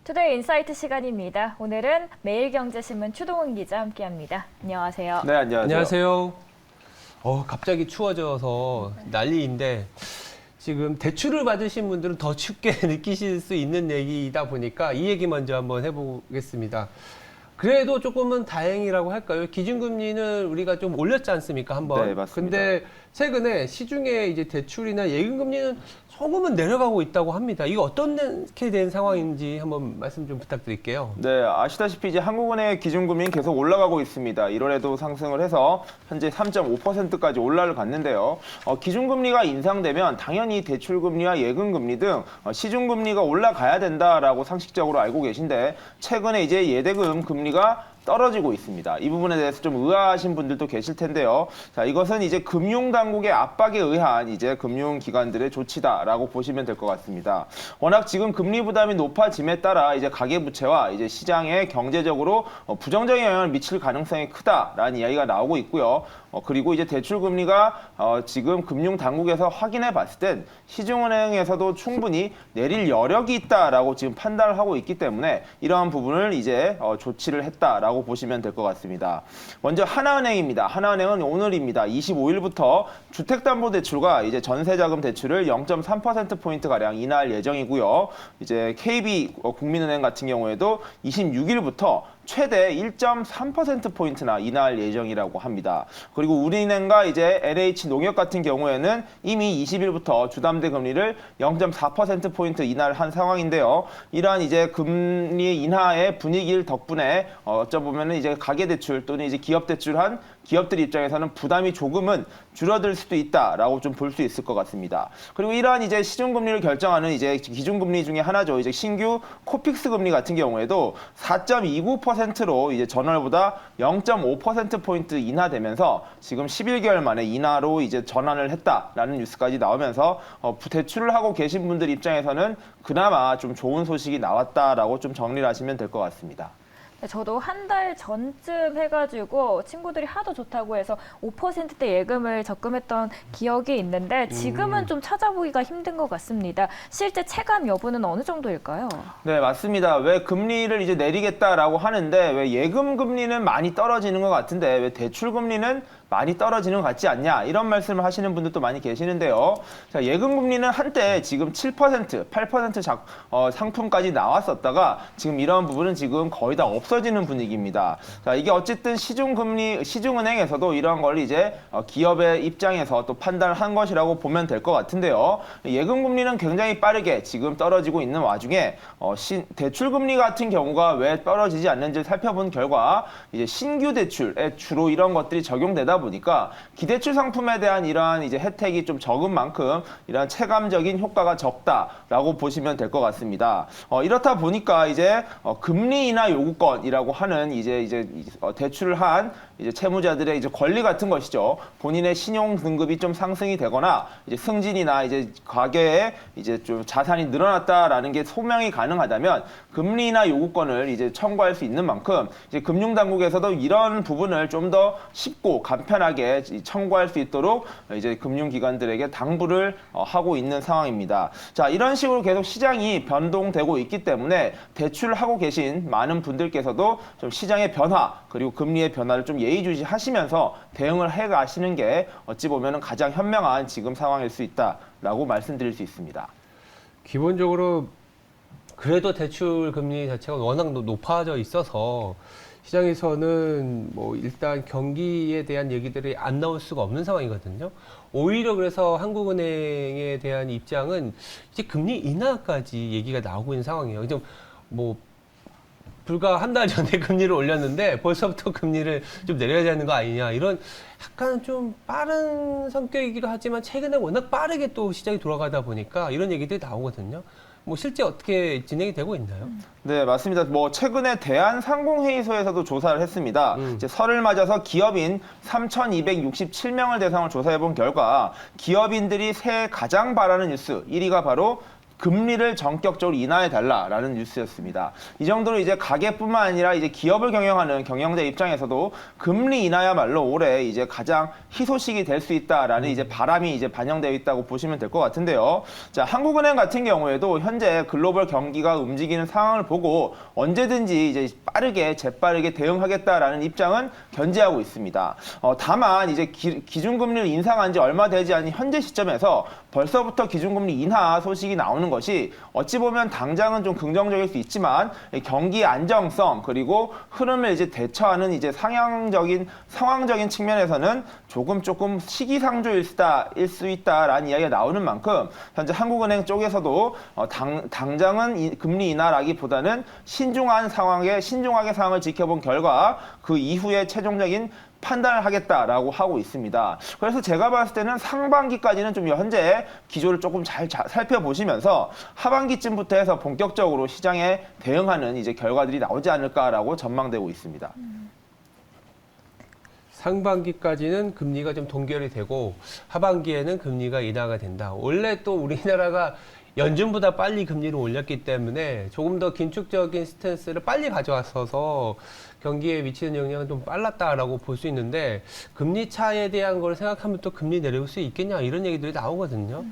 투데이 인사이트 시간입니다. 오늘은 매일경제신문 추동훈 기자 함께합니다. 안녕하세요. 네, 안녕하세요. 안녕하세요. 갑자기 추워져서 난리인데 지금 대출을 받으신 분들은 더 춥게 느끼실 수 있는 얘기이다 보니까 이 얘기 먼저 한번 해보겠습니다. 그래도 조금은 다행이라고 할까요? 기준금리는 우리가 좀 올렸지 않습니까? 한번. 네, 맞습니다. 근데 최근에 시중에 이제 대출이나 예금금리는 조금은 내려가고 있다고 합니다. 이거 어떻게 된 상황인지 한번 말씀 좀 부탁드릴게요. 네, 아시다시피 이제 한국은행의 기준금리는 계속 올라가고 있습니다. 1월에도 상승을 해서 현재 3.5%까지 올라갔는데요. 기준금리가 인상되면 당연히 대출금리와 예금금리 등 시중금리가 올라가야 된다라고 상식적으로 알고 계신데 최근에 이제 예대금 금리가 떨어지고 있습니다. 이 부분에 대해서 좀 의아하신 분들도 계실 텐데요. 자, 이것은 이제 금융당국의 압박에 의한 이제 금융기관들의 조치다라고 보시면 될 것 같습니다. 워낙 지금 금리 부담이 높아짐에 따라 이제 가계부채와 이제 시장에 경제적으로 부정적인 영향을 미칠 가능성이 크다라는 이야기가 나오고 있고요. 그리고 이제 대출금리가 지금 금융당국에서 확인해 봤을 땐 시중은행에서도 충분히 내릴 여력이 있다라고 지금 판단을 하고 있기 때문에 이러한 부분을 이제 조치를 했다라고 보시면 될 것 같습니다. 먼저 하나은행입니다. 하나은행은 오늘입니다. 25일부터 주택담보대출과 이제 전세자금 대출을 0.3%포인트 가량 인하할 예정이고요. 이제 KB 국민은행 같은 경우에도 26일부터 최대 1.3%포인트나 인하할 예정이라고 합니다. 그리고 우리은행과 이제 NH농협 같은 경우에는 이미 20일부터 주담대 금리를 0.4%포인트 인하를 한 상황인데요. 이러한 이제 금리 인하의 분위기를 덕분에 어쩌보면은 이제 가계대출 또는 이제 기업대출한 기업들 입장에서는 부담이 조금은 줄어들 수도 있다라고 좀 볼 수 있을 것 같습니다. 그리고 이러한 이제 시중금리를 결정하는 이제 기준금리 중에 하나죠. 이제 신규 코픽스 금리 같은 경우에도 4.29%로 이제 전월보다 0.5%포인트 인하되면서 지금 11개월 만에 인하로 이제 전환을 했다라는 뉴스까지 나오면서 대출을 하고 계신 분들 입장에서는 그나마 좀 좋은 소식이 나왔다라고 좀 정리를 하시면 될 것 같습니다. 저도 한 달 전쯤 해가지고 친구들이 하도 좋다고 해서 5%대 예금을 적금했던 기억이 있는데 지금은 좀 찾아보기가 힘든 것 같습니다. 실제 체감 여부는 어느 정도일까요? 네, 맞습니다. 왜 금리를 이제 내리겠다라고 하는데 왜 예금 금리는 많이 떨어지는 것 같은데 왜 대출 금리는 많이 떨어지는 것 같지 않냐 이런 말씀을 하시는 분들도 많이 계시는데요. 자, 예금 금리는 한때 지금 7%, 8% 상품까지 나왔었다가 지금 이런 부분은 지금 거의 다 없어지는 분위기입니다. 자, 이게 어쨌든 시중은행에서도 이러한 걸 이제 기업의 입장에서 또 판단을 한 것이라고 보면 될 것 같은데요. 예금 금리는 굉장히 빠르게 지금 떨어지고 있는 와중에 대출 금리 같은 경우가 왜 떨어지지 않는지를 살펴본 결과 이제 신규 대출에 주로 이런 것들이 적용되다 보니까 기대출 상품에 대한 이러한 이제 혜택이 좀 적은 만큼 이러한 체감적인 효과가 적다라고 보시면 될 것 같습니다. 이렇다 보니까 이제 금리 인하 요구권이라고 하는 이제 대출을 한 이제 채무자들의 이제 권리 같은 것이죠. 본인의 신용 등급이 좀 상승이 되거나 이제 승진이나 이제 가계에 이제 좀 자산이 늘어났다라는 게 소명이 가능하다면 금리 인하 요구권을 이제 청구할 수 있는 만큼 이제 금융당국에서도 이런 부분을 좀 더 쉽고 간편하게 청구할 수 있도록 이제 금융기관들에게 당부를 하고 있는 상황입니다. 자, 이런 식으로 계속 시장이 변동되고 있기 때문에 대출을 하고 계신 많은 분들께서도 좀 시장의 변화 그리고 금리의 변화를 좀 예의주시하시면서 대응을 해 가시는 게 어찌 보면 가장 현명한 지금 상황일 수 있다라고 말씀드릴 수 있습니다. 기본적으로 그래도 대출 금리 자체가 워낙 높아져 있어서 시장에서는 뭐 일단 경기에 대한 얘기들이 안 나올 수가 없는 상황이거든요. 오히려 그래서 한국은행에 대한 입장은 이제 금리 인하까지 얘기가 나오고 있는 상황이에요. 좀 뭐 불과 한 달 전에 금리를 올렸는데 벌써부터 금리를 좀 내려야 되는 거 아니냐 이런 약간 좀 빠른 성격이기도 하지만 최근에 워낙 빠르게 또 시장이 돌아가다 보니까 이런 얘기들이 나오거든요. 뭐 실제 어떻게 진행이 되고 있나요? 네, 맞습니다. 뭐 최근에 대한상공회의소에서도 조사를 했습니다. 이제 설을 맞아서 기업인 3,267명을 대상으로 조사해 본 결과 기업인들이 새해 가장 바라는 뉴스 1위가 바로 금리를 전격적으로 인하해달라라는 뉴스였습니다. 이 정도로 이제 가게뿐만 아니라 이제 기업을 경영하는 경영자 입장에서도 금리 인하야말로 올해 이제 가장 희소식이 될 수 있다라는 이제 바람이 이제 반영되어 있다고 보시면 될 것 같은데요. 자, 한국은행 같은 경우에도 현재 글로벌 경기가 움직이는 상황을 보고 언제든지 이제 재빠르게 대응하겠다라는 입장은 견지하고 있습니다. 다만 이제 기준금리를 인상한 지 얼마 되지 않은 현재 시점에서 벌써부터 기준금리 인하 소식이 나오는 것이 어찌 보면 당장은 좀 긍정적일 수 있지만 경기 안정성 그리고 흐름을 이제 대처하는 이제 상황적인 측면에서는 조금 시기상조일 수 있다라는 이야기가 나오는 만큼 현재 한국은행 쪽에서도 당장은 금리 인하라기보다는 신중하게 상황을 지켜본 결과 그 이후에 최종적인 판단을 하겠다라고 하고 있습니다. 그래서 제가 봤을 때는 상반기까지는 좀 현재 기조를 조금 잘 살펴보시면서 하반기쯤부터 해서 본격적으로 시장에 대응하는 이제 결과들이 나오지 않을까라고 전망되고 있습니다. 상반기까지는 금리가 좀 동결이 되고 하반기에는 금리가 인하가 된다. 원래 또 우리나라가 연준보다 빨리 금리를 올렸기 때문에 조금 더 긴축적인 스탠스를 빨리 가져왔어서 경기에 미치는 영향은 좀 빨랐다라고 볼 수 있는데 금리 차에 대한 걸 생각하면 또 금리 내려올 수 있겠냐 이런 얘기들이 나오거든요.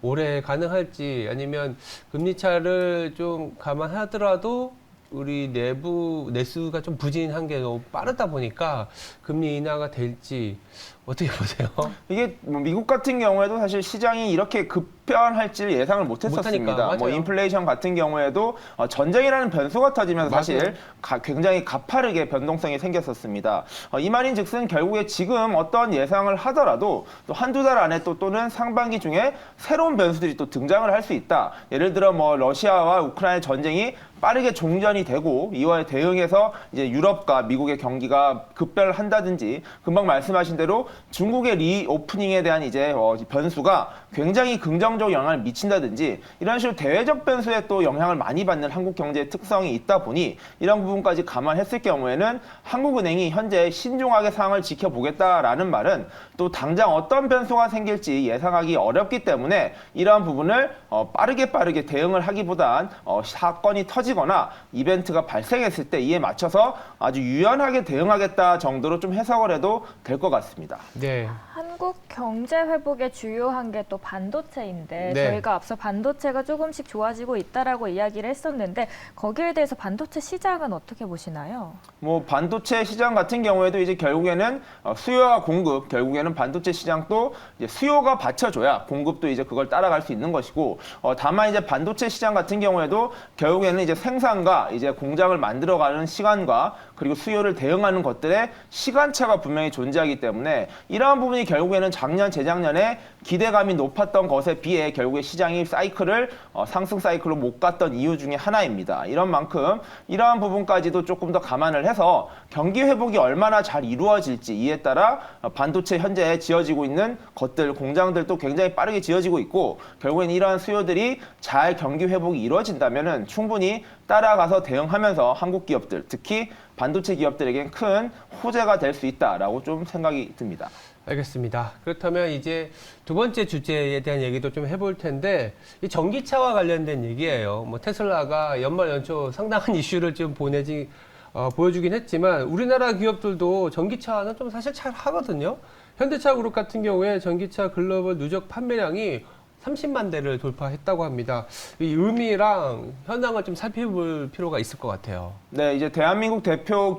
올해 가능할지 아니면 금리 차를 좀 감안하더라도 우리 내수가 좀 부진한 게 너무 빠르다 보니까 금리 인하가 될지 어떻게 보세요? 이게 뭐 미국 같은 경우에도 사실 시장이 이렇게 급변할지 예상을 못했었습니다. 뭐 인플레이션 같은 경우에도 전쟁이라는 변수가 터지면서 사실 굉장히 가파르게 변동성이 생겼었습니다. 이 말인즉슨 결국에 지금 어떤 예상을 하더라도 또 한두 달 안에 또는 상반기 중에 새로운 변수들이 또 등장을 할 수 있다. 예를 들어 뭐 러시아와 우크라이나 전쟁이 빠르게 종전이 되고 이와에 대응해서 이제 유럽과 미국의 경기가 급변을 한다든지 금방 말씀하신 대로 중국의 리오프닝에 대한 이제 변수가 굉장히 긍정적 영향을 미친다든지 이런 식으로 대외적 변수에 또 영향을 많이 받는 한국 경제의 특성이 있다 보니 이런 부분까지 감안했을 경우에는 한국은행이 현재 신중하게 상황을 지켜보겠다라는 말은 또 당장 어떤 변수가 생길지 예상하기 어렵기 때문에 이러한 부분을 빠르게 대응을 하기보단 사건이 터지거나 이벤트가 발생했을 때 이에 맞춰서 아주 유연하게 대응하겠다 정도로 좀 해석을 해도 될 것 같습니다. 네. 한국 경제 회복의 주요한 게 또 반도체인데 네. 저희가 앞서 반도체가 조금씩 좋아지고 있다라고 이야기를 했었는데 거기에 대해서 반도체 시장은 어떻게 보시나요? 뭐 반도체 시장 같은 경우에도 이제 결국에는 수요와 공급, 결국에는 반도체 시장도 이제 수요가 받쳐줘야 공급도 이제 그걸 따라갈 수 있는 것이고, 다만 이제 반도체 시장 같은 경우에도 결국에는 이제 생산과 이제 공장을 만들어가는 시간과 그리고 수요를 대응하는 것들의 시간차가 분명히 존재하기 때문에 이러한 부분이 결국에는 작년, 재작년에 기대감이 높았던 것에 비해 결국에 시장이 상승 사이클로 못 갔던 이유 중에 하나입니다. 이런 만큼 이러한 부분까지도 조금 더 감안을 해서 경기 회복이 얼마나 잘 이루어질지 이에 따라 반도체 현재 지어지고 있는 것들, 공장들도 굉장히 빠르게 지어지고 있고 결국엔 이러한 수요들이 잘 경기 회복이 이루어진다면 충분히 따라가서 대응하면서 한국 기업들, 특히 반도체 기업들에겐 큰 호재가 될 수 있다라고 좀 생각이 듭니다. 알겠습니다. 그렇다면 이제 두 번째 주제에 대한 얘기도 좀 해볼 텐데 이 전기차와 관련된 얘기예요. 뭐 테슬라가 연말 연초 상당한 이슈를 좀 보여주긴 했지만 우리나라 기업들도 전기차는 좀 사실 잘 하거든요. 현대차 그룹 같은 경우에 전기차 글로벌 누적 판매량이 30만 대를 돌파했다고 합니다. 이 의미랑 현황을 좀 살펴볼 필요가 있을 것 같아요. 네, 이제 대한민국 대표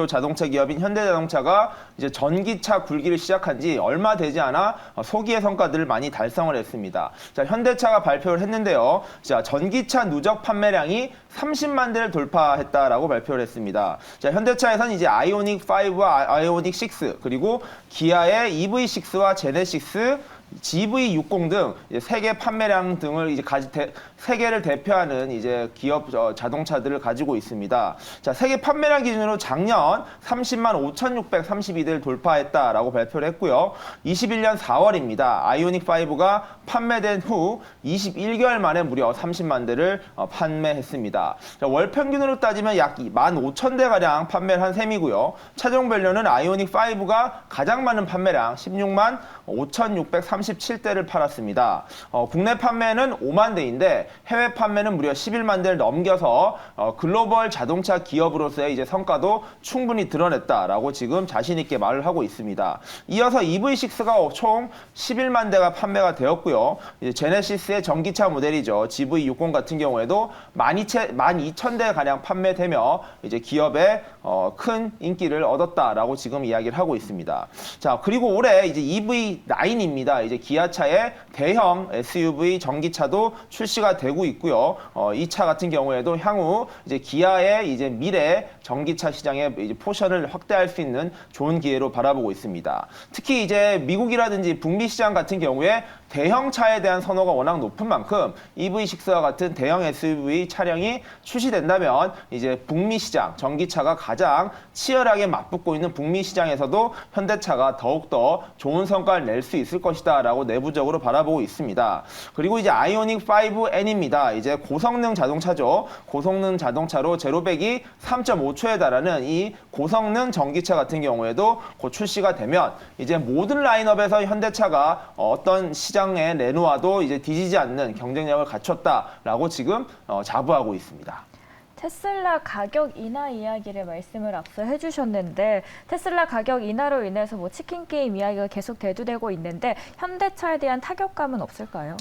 자동차 기업인 현대자동차가 이제 전기차 굴기를 시작한 지 얼마 되지 않아 소기의 성과들을 많이 달성을 했습니다. 자, 현대차가 발표를 했는데요. 자, 전기차 누적 판매량이 30만 대를 돌파했다라고 발표를 했습니다. 자, 현대차에서는 이제 아이오닉 5와 아이오닉 6 그리고 기아의 EV6와 제네시스 GV60 등 세계 판매량 등을 이제 세계를 대표하는 이제 기업 자동차들을 가지고 있습니다. 자, 세계 판매량 기준으로 작년 30만 5,632대를 돌파했다라고 발표를 했고요. 21년 4월입니다. 아이오닉 5가 판매된 후 21개월 만에 무려 30만 대를 판매했습니다. 자, 월 평균으로 따지면 약 15,000대 가량 판매를 한 셈이고요. 차종 밸류는 아이오닉 5가 가장 많은 판매량 16만 5,637대를 팔았습니다. 국내 판매는 5만 대인데 해외 판매는 무려 11만 대를 넘겨서 글로벌 자동차 기업으로서의 이제 성과도 충분히 드러냈다라고 지금 자신 있게 말을 하고 있습니다. 이어서 EV6가 총 11만 대가 판매가 되었고요. 이제 제네시스의 전기차 모델이죠. GV60 같은 경우에도 12,000대 가량 판매되며 이제 기업의 큰 인기를 얻었다라고 지금 이야기를 하고 있습니다. 자, 그리고 올해 이제 EV9입니다. 이제 기아차의 대형 SUV 전기차도 출시가 되고 있고요. 이 차 같은 경우에도 향후 이제 기아의 이제 미래 전기차 시장의 이제 포션을 확대할 수 있는 좋은 기회로 바라보고 있습니다. 특히 이제 미국이라든지 북미 시장 같은 경우에 대형 차에 대한 선호가 워낙 높은 만큼 EV6와 같은 대형 SUV 차량이 출시된다면 이제 북미 시장, 전기차가 가장 치열하게 맞붙고 있는 북미 시장에서도 현대차가 더욱더 좋은 성과를 낼 수 있을 것이다 라고 내부적으로 바라보고 있습니다. 그리고 이제 아이오닉 5N입니다. 이제 고성능 자동차죠. 고성능 자동차로 제로백이 3.5초에 달하는 이 고성능 전기차 같은 경우에도 곧 출시가 되면 이제 모든 라인업에서 현대차가 어떤 시장의 레노아도 이제 뒤지지 않는 경쟁력을 갖췄다라고 지금 자부하고 있습니다. 테슬라 가격 인하 이야기를 말씀을 앞서 해주셨는데 테슬라 가격 인하로 인해서 뭐 치킨 게임 이야기가 계속 대두되고 있는데 현대차에 대한 타격감은 없을까요?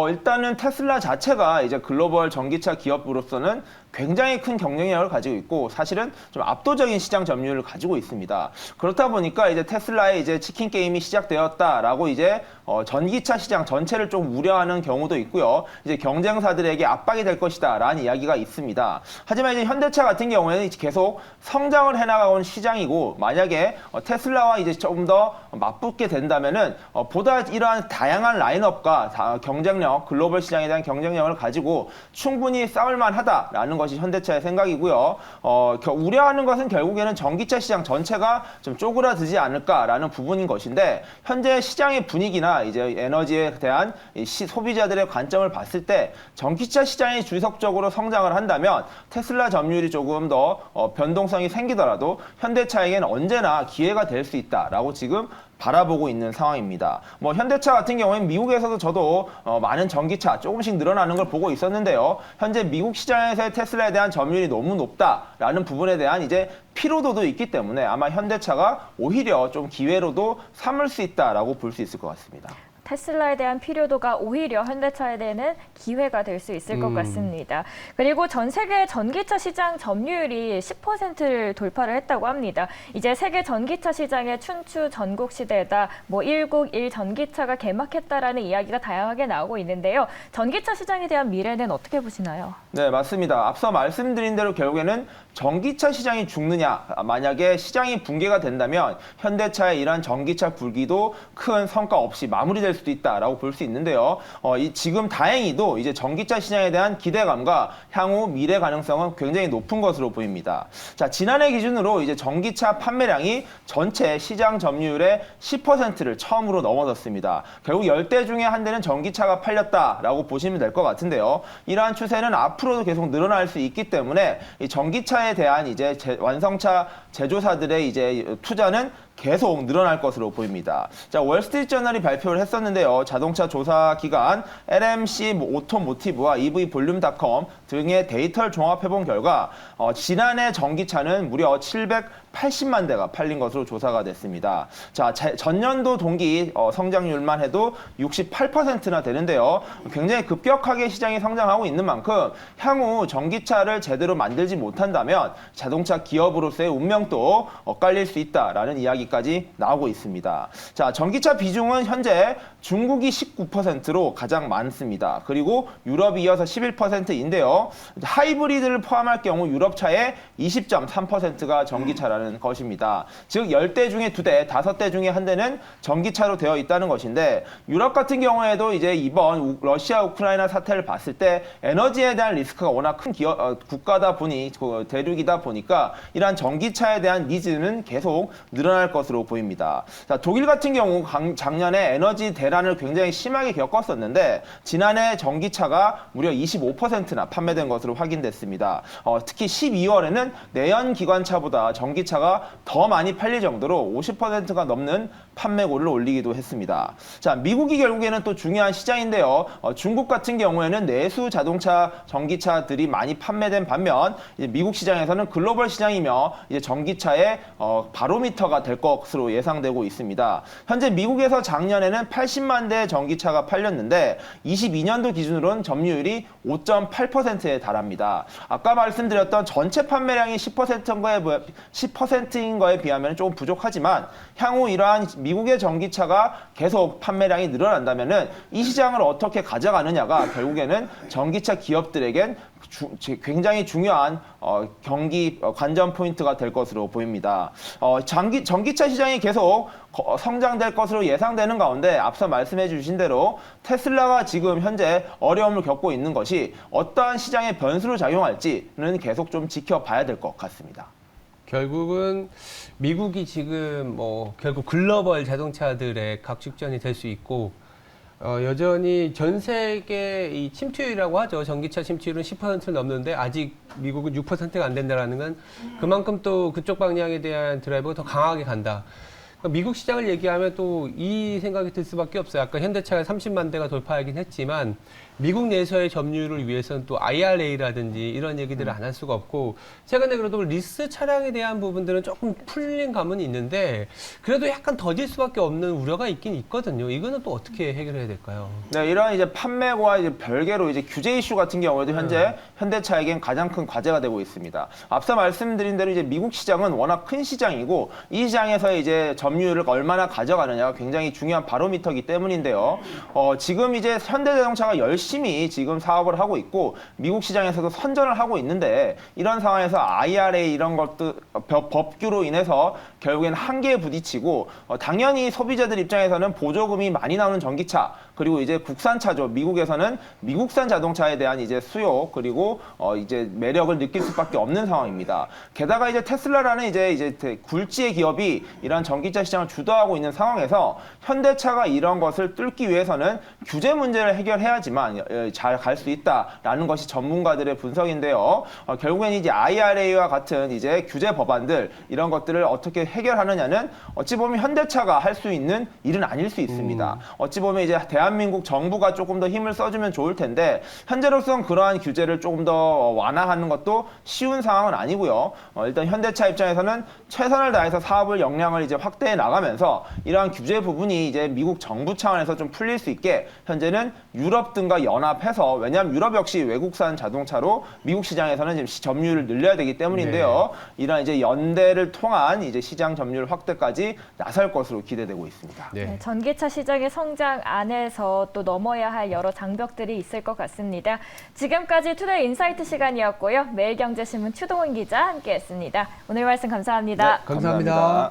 일단은 테슬라 자체가 이제 글로벌 전기차 기업으로서는 굉장히 큰 경쟁력을 가지고 있고 사실은 좀 압도적인 시장 점유율을 가지고 있습니다. 그렇다 보니까 이제 테슬라의 이제 치킨 게임이 시작되었다라고 이제 전기차 시장 전체를 좀 우려하는 경우도 있고요. 이제 경쟁사들에게 압박이 될 것이다라는 이야기가 있습니다. 하지만 이제 현대차 같은 경우에는 계속 성장을 해나가온 시장이고 만약에 테슬라와 이제 조금 더 맞붙게 된다면은 보다 이러한 다양한 라인업과 경쟁력, 글로벌 시장에 대한 경쟁력을 가지고 충분히 싸울만하다라는 것이 현대차의 생각이고요. 우려하는 것은 결국에는 전기차 시장 전체가 좀 쪼그라들지 않을까라는 부분인 것인데 현재 시장의 분위기나 이제 에너지에 대한 소비자들의 관점을 봤을 때 전기차 시장이 지속적으로 성장을 한다면 테슬라 점유율이 조금 더 변동성이 생기더라도 현대차에게는 언제나 기회가 될 수 있다라고 지금 바라보고 있는 상황입니다. 현대차 같은 경우에는 미국에서도 저도 많은 전기차 조금씩 늘어나는 걸 보고 있었는데요. 현재 미국 시장에서의 테슬라에 대한 점유율이 너무 높다라는 부분에 대한 이제 피로도도 있기 때문에 아마 현대차가 오히려 좀 기회로도 삼을 수 있다라고 볼 수 있을 것 같습니다. 테슬라에 대한 필요도가 오히려 현대차에 대한 기회가 될 수 있을 것 같습니다. 그리고 전 세계 전기차 시장 점유율이 10%를 돌파를 했다고 합니다. 이제 세계 전기차 시장의 춘추 전국 시대다, 1국일 전기차가 개막했다라는 이야기가 다양하게 나오고 있는데요. 전기차 시장에 대한 미래는 어떻게 보시나요? 네, 맞습니다. 앞서 말씀드린 대로 결국에는 전기차 시장이 죽느냐, 만약에 시장이 붕괴가 된다면 현대차의 이러한 전기차 불기도 큰 성과 없이 마무리될 수도 있다라고 볼 수 있는데요. 지금 다행히도 이제 전기차 시장에 대한 기대감과 향후 미래 가능성은 굉장히 높은 것으로 보입니다. 자, 지난해 기준으로 이제 전기차 판매량이 전체 시장 점유율의 10%를 처음으로 넘어섰습니다. 결국 10대 중에 한 대는 전기차가 팔렸다라고 보시면 될 것 같은데요. 이러한 추세는 앞으로도 계속 늘어날 수 있기 때문에 이 전기차에 대한 이제 완성차 제조사들의 이제 투자는 계속 늘어날 것으로 보입니다. 자, 월스트리트저널이 발표를 했었는데요. 자동차 조사 기관 LMC 오토모티브와 EV볼륨닷컴 등의 데이터를 종합해본 결과 지난해 전기차는 무려 780만 대가 팔린 것으로 조사가 됐습니다. 자, 전년도 동기 성장률만 해도 68%나 되는데요. 굉장히 급격하게 시장이 성장하고 있는 만큼 향후 전기차를 제대로 만들지 못한다면 자동차 기업으로서의 운명도 엇갈릴 수 있다라는 이야기까지 나오고 있습니다. 자, 전기차 비중은 현재 중국이 19%로 가장 많습니다. 그리고 유럽이 이어서 11%인데요. 하이브리드를 포함할 경우 유럽차의 20.3%가 전기차라는 것입니다. 즉 10대 중에 2대, 5대 중에 한 대는 전기차로 되어 있다는 것인데 유럽 같은 경우에도 이제 이번 러시아 우크라이나 사태를 봤을 때 에너지에 대한 리스크가 워낙 큰 국가다 보니 대륙이다 보니까 이러한 전기차에 대한 니즈는 계속 늘어날 늘어날 것으로 보입니다. 자, 독일 같은 경우 작년에 에너지 대란을 굉장히 심하게 겪었었는데 지난해 전기차가 무려 25%나 판매된 것으로 확인됐습니다. 특히 12월에는 내연 기관차보다 전기차가 더 많이 팔릴 정도로 50%가 넘는 판매고를 올리기도 했습니다. 자, 미국이 결국에는 또 중요한 시장인데요. 중국 같은 경우에는 내수 자동차 전기차들이 많이 판매된 반면 이제 미국 시장에서는 글로벌 시장이며 이제 전기차의 바로미터가 될 것으로 예상되고 있습니다. 현재 미국에서 작년에는 80만 대 전기차가 팔렸는데 22년도 기준으로는 점유율이 5.8%에 달합니다. 아까 말씀드렸던 전체 판매량이 10%인 거에 비하면 조금 부족하지만 향후 이러한 미국의 전기차가 계속 판매량이 늘어난다면은 이 시장을 어떻게 가져가느냐가 결국에는 전기차 기업들에겐 굉장히 중요한 경기 관전 포인트가 될 것으로 보입니다. 전기차 시장이 계속 성장될 것으로 예상되는 가운데 앞서 말씀해 주신 대로 테슬라가 지금 현재 어려움을 겪고 있는 것이 어떠한 시장의 변수로 작용할지는 계속 좀 지켜봐야 될 것 같습니다. 결국은 미국이 지금 결국 글로벌 자동차들의 각축전이 될 수 있고 여전히 전 세계 이 침투율이라고 하죠. 전기차 침투율은 10%를 넘는데 아직 미국은 6%가 안 된다라는 건 그만큼 또 그쪽 방향에 대한 드라이브가 더 강하게 간다. 미국 시장을 얘기하면 또 이 생각이 들 수밖에 없어요. 아까 현대차가 30만 대가 돌파하긴 했지만 미국 내에서의 점유율을 위해서는 또 IRA라든지 이런 얘기들을 안 할 수가 없고 최근에 그래도 리스 차량에 대한 부분들은 조금 풀린 감은 있는데 그래도 약간 더딜 수밖에 없는 우려가 있긴 있거든요. 이거는 또 어떻게 해결해야 될까요? 네, 이런 이제 판매고와 이제 별개로 이제 규제 이슈 같은 경우에도 현재 현대차에겐 가장 큰 과제가 되고 있습니다. 앞서 말씀드린 대로 이제 미국 시장은 워낙 큰 시장이고 이 시장에서 이제 점유율을 얼마나 가져가느냐가 굉장히 중요한 바로미터이기 때문인데요. 지금 이제 현대자동차가 열심히 지금 사업을 하고 있고 미국 시장에서도 선전을 하고 있는데 이런 상황에서 IRA 이런 것도 법규로 인해서 결국엔 한계에 부딪히고 당연히 소비자들 입장에서는 보조금이 많이 나오는 전기차 그리고 이제 국산차죠. 미국에서는 미국산 자동차에 대한 이제 수요 그리고 이제 매력을 느낄 수밖에 없는 상황입니다. 게다가 이제 테슬라라는 이제 굴지의 기업이 이런 전기차 시장을 주도하고 있는 상황에서 현대차가 이런 것을 뚫기 위해서는 규제 문제를 해결해야지만 잘 갈 수 있다라는 것이 전문가들의 분석인데요. 결국엔 이제 IRA와 같은 이제 규제 법안들 이런 것들을 어떻게 해결하느냐는 어찌 보면 현대차가 할 수 있는 일은 아닐 수 있습니다. 어찌 보면 이제 대한민국 정부가 조금 더 힘을 써주면 좋을 텐데 현재로서는 그러한 규제를 조금 더 완화하는 것도 쉬운 상황은 아니고요. 일단 현대차 입장에서는 최선을 다해서 사업을 역량을 이제 확대해 나가면서 이러한 규제 부분이 이제 미국 정부 차원에서 좀 풀릴 수 있게 현재는 유럽 등과 연합해서 왜냐하면 유럽 역시 외국산 자동차로 미국 시장에서는 지금 점유율을 늘려야 되기 때문인데요. 이런 이제 연대를 통한 이제 시장 점유율 확대까지 나설 것으로 기대되고 있습니다. 네, 전기차 시장의 성장 안에서 또 넘어야 할 여러 장벽들이 있을 것 같습니다. 지금까지 투데이 인사이트 시간이었고요. 매일경제신문 추동훈 기자 함께했습니다. 오늘 말씀 감사합니다. 네, 감사합니다.